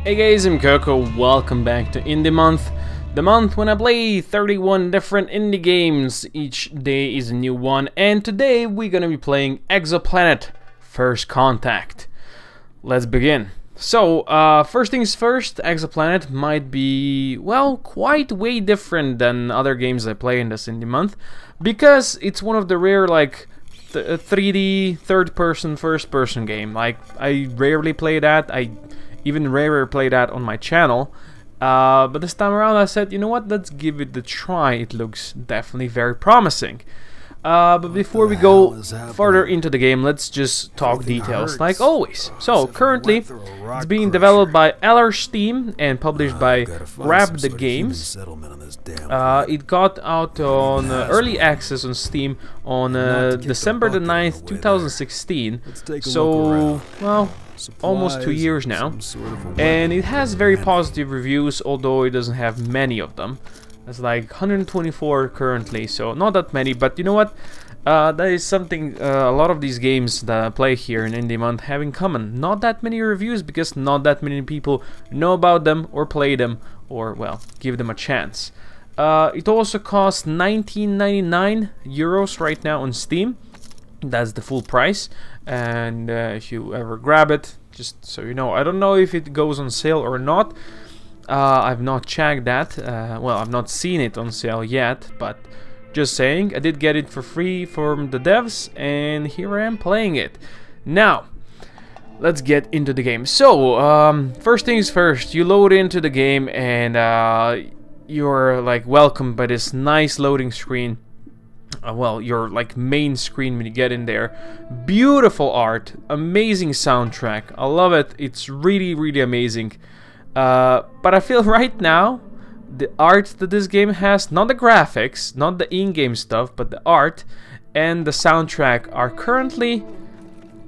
Hey guys, I'm Koko, welcome back to Indie Month. The month when I play 31 different indie games. Each day is a new one, and today we're gonna be playing Exoplanet First Contact. Let's begin. So, first things first, Exoplanet might be, well, quite way different than other games I play in this indie month, because it's one of the rare, like, 3D, third-person, first-person game. Like, I rarely play that. I even rarer play that on my channel, but this time around I said, you know what, let's give it a try. It looks definitely very promising. But before we go further into the game, let's just talk details like always. So currently it's being developed by Steam and published by Grab the Games. It got out on early access on Steam on December the 9th, 2016. So, well, almost 2 years now, and it has very positive reviews, although it doesn't have many of them. It's like 124 currently, so not that many, but you know what, that is something a lot of these games that I play here in Indie Month have in common. Not that many reviews, because not that many people know about them or play them or, well, give them a chance. It also costs 19.99 euros right now on Steam. That's the full price, and if you ever grab it, just so you know, I don't know if it goes on sale or not. I've not checked that. Well, I've not seen it on sale yet, but just saying, I did get it for free from the devs, and here I am playing it. Now, let's get into the game. So, first things first, you load into the game, and you're like welcomed by this nice loading screen. Well, your like main screen when you get in there. Beautiful art, amazing soundtrack. I love it. It's really amazing. But I feel right now the art that this game has, not the graphics, not the in-game stuff, but the art and the soundtrack are currently,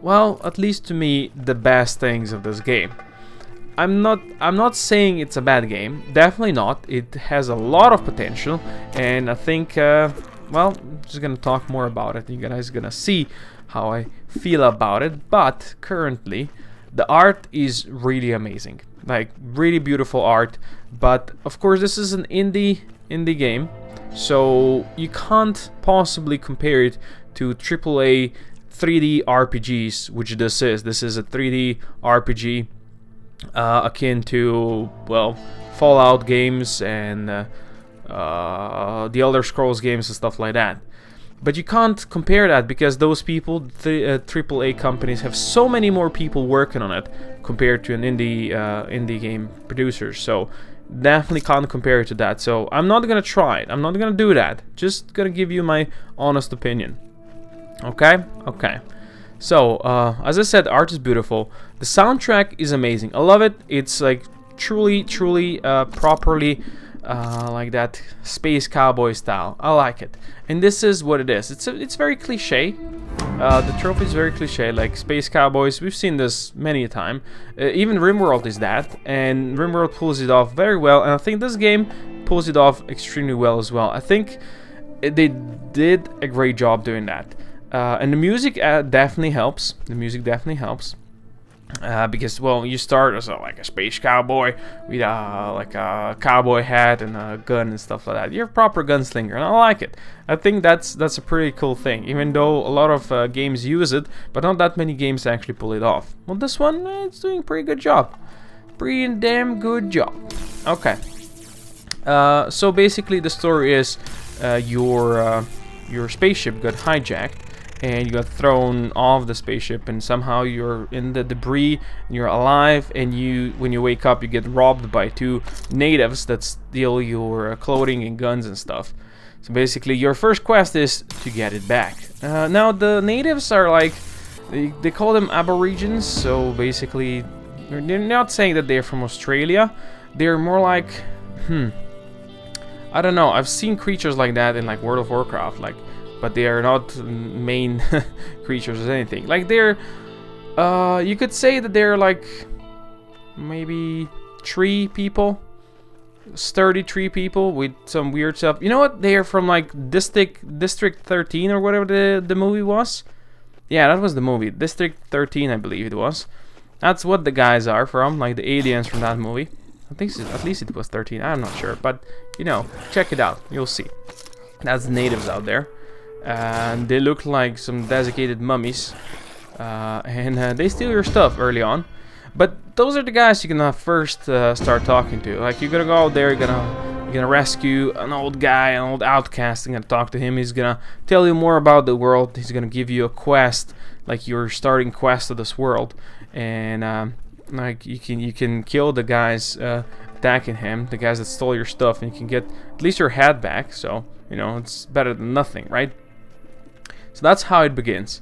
well, at least to me, the best things of this game. I'm not saying it's a bad game. Definitely not. It has a lot of potential, and I think well, I'm just gonna talk more about it. You guys are gonna see how I feel about it. But currently, the art is really amazing, like really beautiful art. But of course, this is an indie game, so you can't possibly compare it to AAA 3D RPGs, which this is. This is a 3D RPG akin to, well, Fallout games and the Elder Scrolls games and stuff like that. But you can't compare that, because those people, the AAA companies, have so many more people working on it compared to an indie game producer. So definitely can't compare it to that. So I'm not gonna try it. I'm not gonna do that. Just gonna give you my honest opinion. Okay? Okay. So as I said, art is beautiful. The soundtrack is amazing. I love it. It's like truly properly like that space cowboy style. I like it, and this is what it is. It's very cliche. The trope is very cliche, like space cowboys. We've seen this many a time. Even RimWorld is that, and RimWorld pulls it off very well. And I think this game pulls it off extremely well as well. I think they did a great job doing that. And the music definitely helps. The music definitely helps. Because, well, you start as like a space cowboy with like a cowboy hat and a gun and stuff like that. You're a proper gunslinger, and I like it. I think that's a pretty cool thing, even though a lot of games use it, but not that many games actually pull it off. Well, this one, it's doing a pretty good job. Pretty damn good job. Okay. So basically the story is your spaceship got hijacked, and you got thrown off the spaceship, and somehow you're in the debris, and you're alive, and when you wake up, you get robbed by two natives that steal your clothing and guns and stuff. So basically your first quest is to get it back. Now the natives are like, they call them aborigines, so basically they're not saying that they're from Australia. They're more like, I don't know, I've seen creatures like that in like World of Warcraft, like, but they are not main creatures or anything. Like they're, you could say that they're like maybe tree people, sturdy tree people with some weird stuff. You know what? They are from like District 13 or whatever the movie was. Yeah, that was the movie, District 13, I believe it was. That's what the guys are from, like the aliens from that movie. I think at least it was 13, I'm not sure, but you know, check it out, you'll see. That's the natives out there. And they look like some desiccated mummies. And they steal your stuff early on. But those are the guys you're gonna first start talking to. Like, you're gonna go out there, you're gonna rescue an old guy, an old outcast. You're gonna talk to him. He's gonna tell you more about the world. He's gonna give you a quest, like your starting quest of this world. And like you can kill the guys attacking him, the guys that stole your stuff, and you can get at least your head back. So you know it's better than nothing, right? So that's how it begins.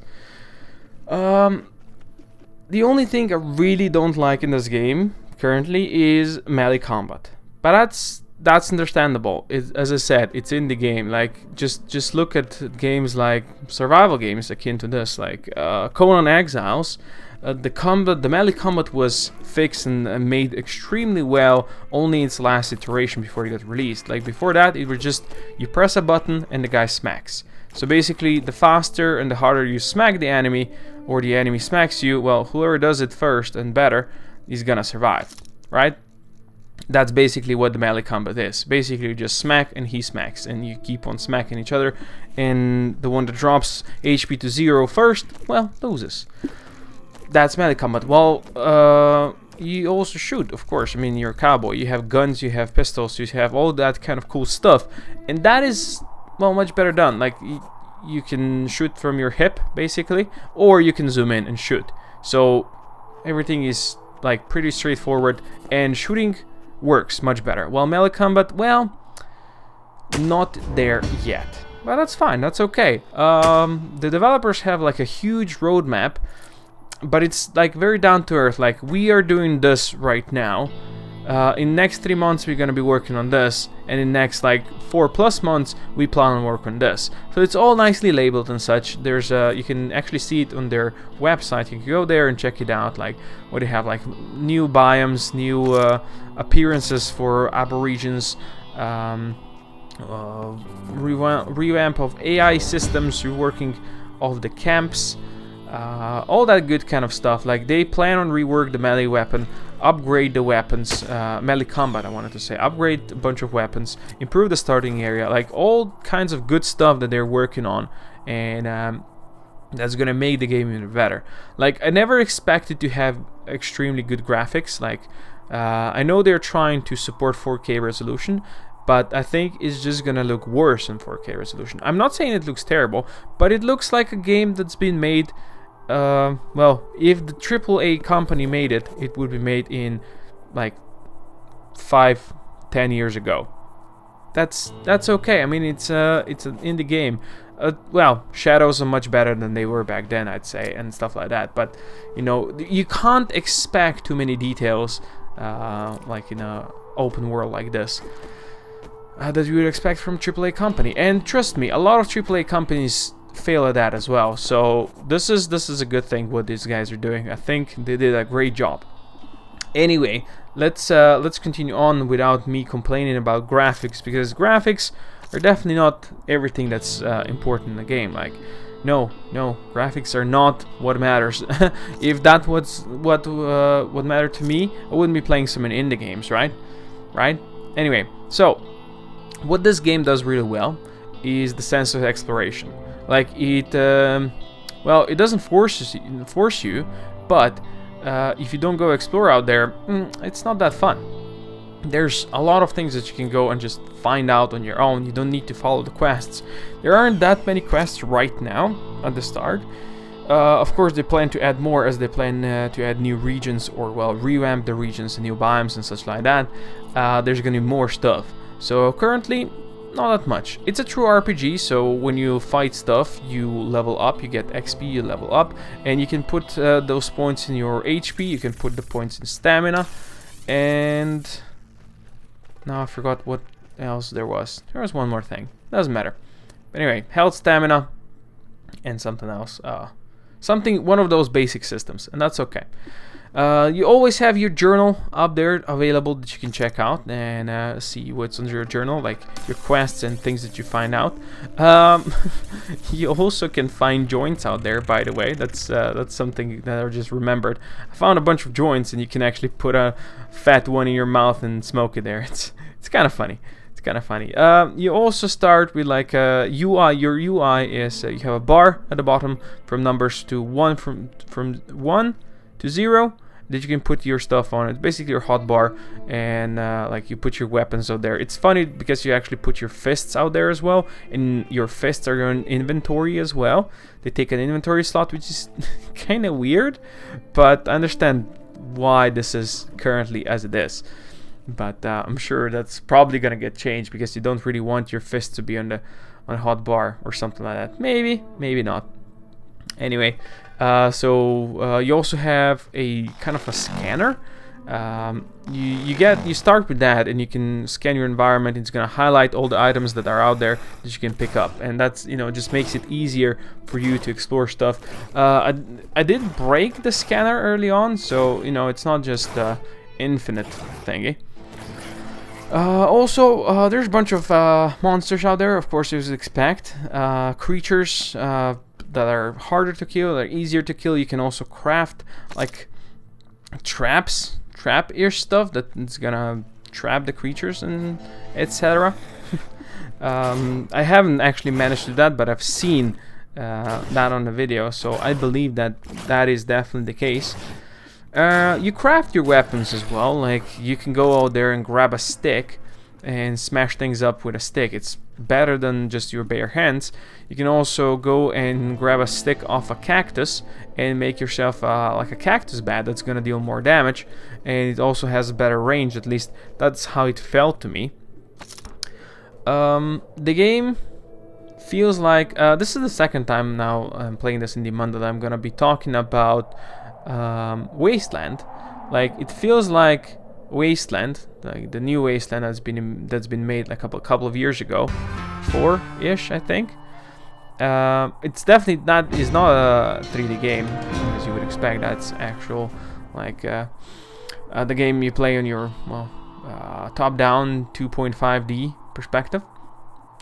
The only thing I really don't like in this game currently is melee combat, but that's understandable. As I said, it's in the game. Like just look at games like survival games akin to this, like Conan Exiles. The melee combat was fixed and made extremely well only in its last iteration before it got released. Like before that, it was just you press a button and the guy smacks. So basically, the faster and the harder you smack the enemy, or the enemy smacks you, well, whoever does it first and better is gonna survive, right? That's basically what the melee combat is. Basically, you just smack and he smacks, and you keep on smacking each other, and the one that drops HP to 0 first, well, loses. That's melee combat. Well, you also shoot, of course. I mean, you're a cowboy. You have guns, you have pistols, you have all that kind of cool stuff, and that is, well, much better done. Like, you can shoot from your hip, basically, or you can zoom in and shoot. So everything is like pretty straightforward, and shooting works much better. While melee combat, well, not there yet. But that's fine, that's okay. The developers have like a huge roadmap, but it's like very down to earth. Like, we are doing this right now. In next 3 months we're gonna be working on this, and in next like 4+ months we plan on work on this. So it's all nicely labeled and such. There's you can actually see it on their website. You can go there and check it out. Like what they have, like new biomes, new appearances for aborigines, revamp of AI systems, reworking of the camps. All that good kind of stuff. Like, they plan on rework the melee weapon, upgrade the weapons, melee combat I wanted to say, upgrade a bunch of weapons, improve the starting area, like all kinds of good stuff that they're working on, and that's gonna make the game even better. Like, I never expected to have extremely good graphics. Like, I know they're trying to support 4K resolution, but I think it's just gonna look worse in 4K resolution. I'm not saying it looks terrible, but it looks like a game that's been made, well, if the AAA company made it, it would be made in like 5-10 years ago. That's okay. I mean, it's an indie game. Well, shadows are much better than they were back then, I'd say, and stuff like that. But you know, you can't expect too many details, like in a open world like this. That you would expect from AAA company. And trust me, a lot of AAA companies fail at that as well. So this is a good thing what these guys are doing. I think they did a great job. Anyway, let's continue on without me complaining about graphics, because graphics are definitely not everything that's important in the game. Like, no, graphics are not what matters. If that was what mattered to me, I wouldn't be playing so many indie games, right? Anyway, so what this game does really well is the sense of exploration. Like, it, well, it doesn't force you, but if you don't go explore out there, it's not that fun. There's a lot of things that you can go and just find out on your own. You don't need to follow the quests. There aren't that many quests right now at the start. Of course, they plan to add more as they plan to add new regions, or, well, revamp the regions and new biomes and such like that. There's gonna be more stuff. So currently, not that much. It's a true RPG, so when you fight stuff, you level up, you get XP, you level up, and you can put those points in your HP, you can put the points in stamina, and now I forgot what else there was. There was one more thing. Doesn't matter. But anyway, health, stamina, and something else. One of those basic systems, and that's okay. You always have your journal up there available that you can check out and see what's under your journal, like your quests and things that you find out. You also can find joints out there, by the way. That's something that I just remembered. I found a bunch of joints, and you can actually put a fat one in your mouth and smoke it there. It's kind of funny. It's kind of funny. You also start with like a UI. Your UI is you have a bar at the bottom from numbers to 1 from 1 to 0. That you can put your stuff on. It's basically your hotbar, and like you put your weapons out there. It's funny because you actually put your fists out there as well, and your fists are your inventory as well. They take an inventory slot, which is kind of weird, but I understand why this is currently as it is. But I'm sure that's probably gonna get changed because you don't really want your fists to be on the hotbar or something like that. Maybe not. Anyway. You also have a kind of a scanner. You start with that, and you can scan your environment. It's gonna highlight all the items that are out there that you can pick up, and that's, you know, just makes it easier for you to explore stuff. I did break the scanner early on, so you know it's not just infinite thingy. There's a bunch of monsters out there, of course, as you'd expect. Creatures that are harder to kill, that are easier to kill. You can also craft like trap-ish stuff that's gonna trap the creatures and etc. I haven't actually managed to do that, but I've seen that on the video, so I believe that is definitely the case. You craft your weapons as well. Like you can go out there and grab a stick and smash things up with a stick. It's better than just your bare hands. You can also go and grab a stick off a cactus and make yourself like a cactus bat that's gonna deal more damage, and it also has a better range. At least that's how it felt to me. The game feels like this is the second time now I'm playing this in the month that I'm gonna be talking about Wasteland. Like it feels like Wasteland, like the new Wasteland that's been made like a couple of years ago, 4-ish I think. It's definitely not a 3D game as you would expect. That's actual like the game you play on your top-down 2.5D perspective.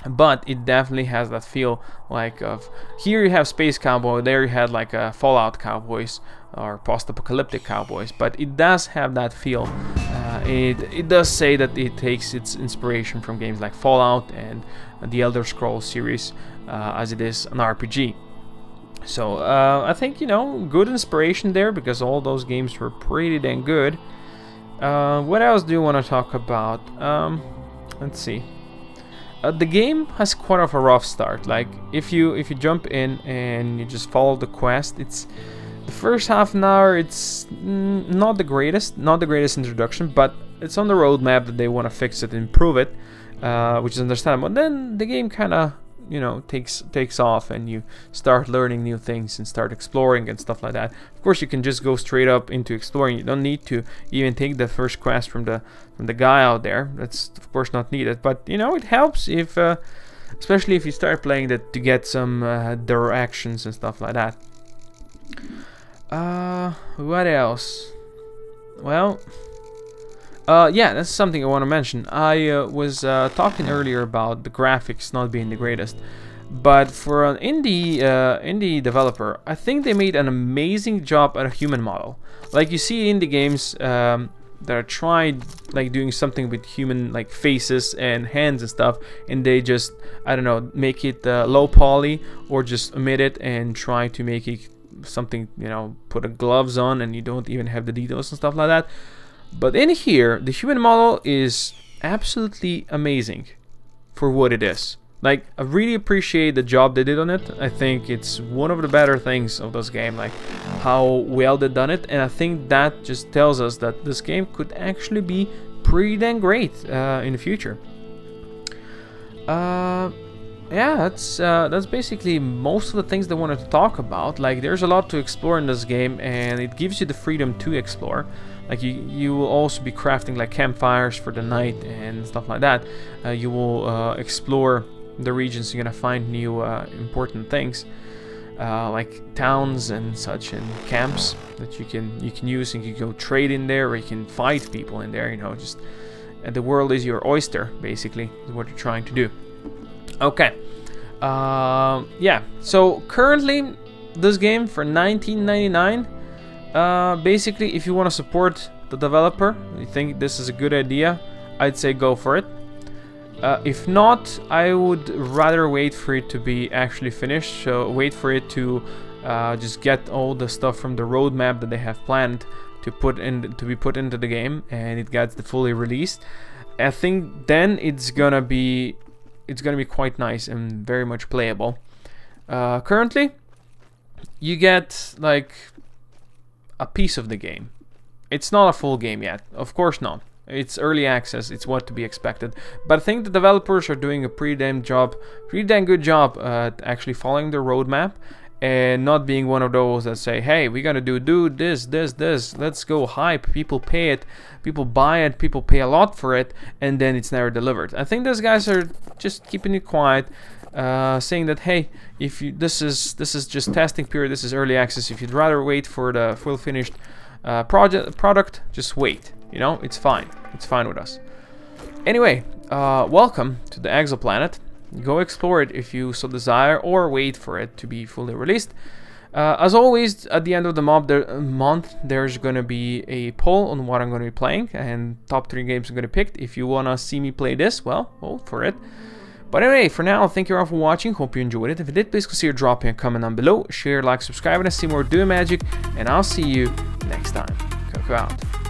But it definitely has that feel like of here you have Space Cowboy, there you had like Fallout Cowboys or post-apocalyptic cowboys, but it does have that feel. It does say that it takes its inspiration from games like Fallout and the Elder Scrolls series, as it is an RPG. So I think, you know, good inspiration there because all those games were pretty dang good. What else do you want to talk about? Let's see. The game has quite of a rough start. Like if you jump in and you just follow the quest, it's the first half an hour. It's not the greatest introduction, but it's on the roadmap that they want to fix it and improve it, which is understandable. And then the game kind of, you know, takes off, and you start learning new things and start exploring and stuff like that. Of course, you can just go straight up into exploring. You don't need to even take the first quest from the guy out there. That's of course not needed, but you know, it helps if especially if you start playing that to get some directions and stuff like that. What else? Well, yeah, that's something I want to mention. I was talking earlier about the graphics not being the greatest, but for an indie developer, I think they made an amazing job at a human model. Like you see indie games that are trying like doing something with human like faces and hands and stuff, and they just, I don't know, make it low poly or just omit it and try to make it something, you know, put a gloves on and you don't even have the details and stuff like that. But in here, the human model is absolutely amazing for what it is. Like, I really appreciate the job they did on it. I think it's one of the better things of this game, like how well they done it. And I think that just tells us that this game could actually be pretty dang great in the future. Yeah, that's basically most of the things they wanted to talk about. Like, there's a lot to explore in this game, and it gives you the freedom to explore. Like you will also be crafting like campfires for the night and stuff like that. You will explore the regions. You're gonna find new important things. like towns and such, and camps that you can use, and you can go trade in there, or you can fight people in there. You know, just the world is your oyster, basically, is what you're trying to do. Okay. Yeah. So currently, this game for $19.99. Basically, if you want to support the developer, you think this is a good idea, I'd say go for it. If not, I would rather wait for it to be actually finished. So wait for it to just get all the stuff from the roadmap that they have planned to be put into the game, and it gets fully released. I think then it's gonna be quite nice and very much playable. Currently, you get like a piece of the game. It's not a full game yet, of course not. It's early access, it's what to be expected. But I think the developers are doing a pretty damn good job at actually following the roadmap and not being one of those that say, hey, we're gonna do this, let's go hype, people pay it, people buy it, people pay a lot for it, and then it's never delivered. I think those guys are just keeping it quiet, saying that, hey, if you this is just testing period, this is early access, if you'd rather wait for the full finished product, just wait. You know, it's fine with us. Anyway, welcome to the Exoplanet. Go explore it if you so desire, or wait for it to be fully released. As always, at the end of the month, there's gonna be a poll on what I'm gonna be playing, and top 3 games I'm gonna pick. If you wanna see me play this, well, vote for it. But anyway, for now, thank you all for watching. Hope you enjoyed it. If you did, please consider dropping a comment down below, share, like, subscribe, and see more doing magic. And I'll see you next time. Koko out.